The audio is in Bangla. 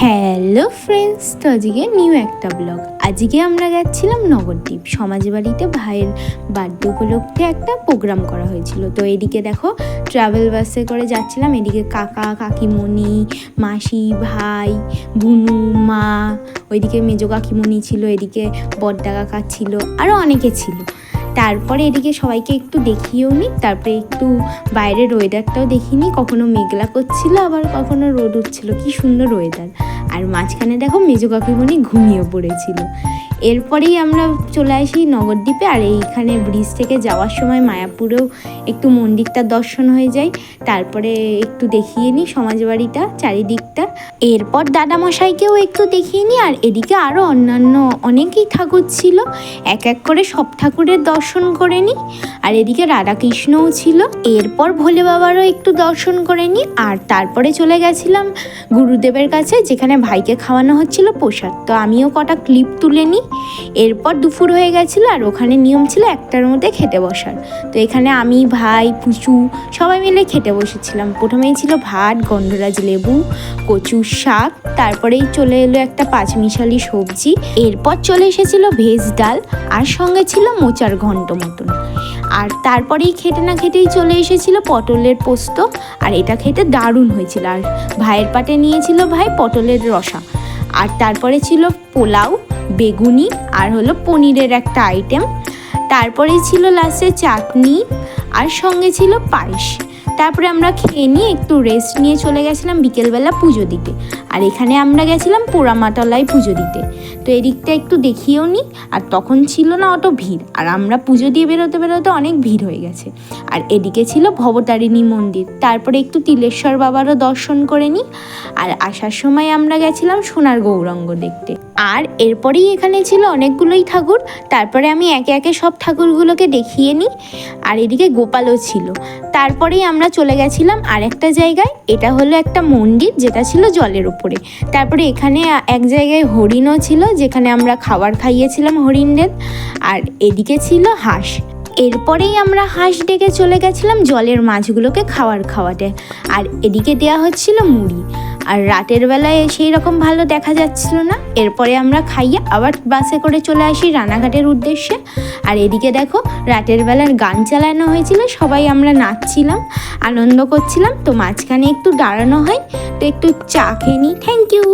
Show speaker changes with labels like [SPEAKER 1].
[SPEAKER 1] হ্যালো ফ্রেন্ডস, তো আজকে নিউ একটা ব্লগ। আজকে আমরা গেছিলাম নবদ্বীপ সমাজ বাড়িতে, ভাইয়ের বার্থডে উপলক্ষে একটা প্রোগ্রাম করা হয়েছিল। তো এদিকে দেখো ট্রাভেল বাসে করে যাচ্ছিলাম, এদিকে কাকা কাকিমণি মাসি ভাই বুনু মা, ওইদিকে মেজো কাকিমণি ছিল, এদিকে বড়দা কাকা ছিল, আরও অনেকে ছিল। তারপরে এদিকে সবাইকে একটু দেখিয়েও নি, তারপরে একটু বাইরের ওয়েদারটাও দেখিনি, কখনো মেঘলা করছিল আবার কখনো রোদ উঠছিল, কি সুন্দর ওয়েদার। আর মাঝখানে দেখো মেজো কাকিমণি ঘুমিয়ে পড়েছিল। এরপরেই আমরা চলে আসি নবদ্বীপে। আর এইখানে ব্রিজ থেকে যাওয়ার সময় মায়াপুরেও একটু মন্দিরটা দর্শন হয়ে যায়, তারপরে একটু দেখিয়ে নিই সমাজবাড়িটা চারিদিকটা। এরপর দাদামশাইকেও একটু দেখিয়ে নিই। আর এদিকে আরও অন্যান্য অনেকেই ঠাকুর ছিল, এক এক করে সব ঠাকুরের দর্শন করে নিই। আর এদিকে রাধাকৃষ্ণও ছিল। এরপর ভোলে বাবারও একটু দর্শন করে নিই। আর তারপরে চলে গেছিলাম গুরুদেবের কাছে, যেখানে ভাইকে খাওয়ানো হচ্ছিল প্রসাদ। তো আমিও কটা ক্লিপ তুলে নিই। এরপর দুপুর হয়ে গেছিলো, আর ওখানে নিয়ম ছিল একটার মধ্যে খেতে বসার। তো এখানে আমি ভাই পুচু সবাই মিলে খেতে বসেছিলাম। প্রথমেই ছিল ভাত, গন্ধরাজ লেবু, কচুর শাক, তারপরেই চলে এলো একটা পাঁচমিশালি সবজি। এরপর চলে এসেছিল ভেজ ডাল, আর সঙ্গে ছিল মোচার ঘন্ট মতন। আর তারপরেই খেতে না খেতেই চলে এসেছিল পটলের পোস্ত, আর এটা খেতে দারুণ হয়েছিল। আর ভাইয়ের পাটে নিয়েছিল ভাই পটলের রসা। আর তারপরে ছিল পোলাও, বেগুনি, আর হলো পনিরের একটা আইটেম। তারপরে ছিল লাস্টে চাটনি, আর সঙ্গে ছিল পায়েস। তারপরে আমরা খেয়ে নিয়ে একটু রেস্ট নিয়ে চলে গেছিলাম বিকেলবেলা পুজো দিতে। আর এখানে আমরা গেছিলাম পোড়ামাতলায় পুজো দিতে। তো এদিকটা একটু দেখিয়েও নিই। আর তখন ছিল না অত ভিড়, আর আমরা পুজো দিয়ে বেরোতে বেরোতে অনেক ভিড় হয়ে গেছে। আর এদিকে ছিল ভবতারিণী মন্দির, তারপরে একটু তিলেশ্বর বাবারও দর্শন করে নিই। আর আসার সময় আমরা গেছিলাম সোনার গৌরাঙ্গ দেখতে। আর এরপরেই এখানে ছিল অনেকগুলোই ঠাকুর, তারপরে আমি একে একে সব ঠাকুরগুলোকে দেখিয়ে নিই। আর এদিকে গোপালও ছিল। তারপরেই আমরা চলে গেছিলাম আর একটা জায়গায়, এটা হলো একটা মন্দির যেটা ছিল জলের উপরে। তারপরে এখানে এক জায়গায় হরিণও ছিল, যেখানে আমরা খাবার খাইয়েছিলাম হরিণদের। আর এদিকে ছিল হাঁস। এরপরেই আমরা হাঁস ডেকে চলে গেছিলাম জলের মাছগুলোকে খাবার খাওয়াতে। আর এদিকে দেওয়া হচ্ছিল মুড়ি। আর রাতের বেলায় সেই রকম ভালো দেখা যাচ্ছিল না। এরপরে আমরা খাইয়ে আবার বাসে করে চলে আসি রানাঘাটের উদ্দেশ্যে। আর এদিকে দেখো রাতের বেলার গান চালানো হয়েছিল, সবাই আমরা নাচছিলাম, আনন্দ করছিলাম। তো মাঝখানে একটু দাঁড়ানো হয়, তো একটু চা খেয়ে নিই। Thank you.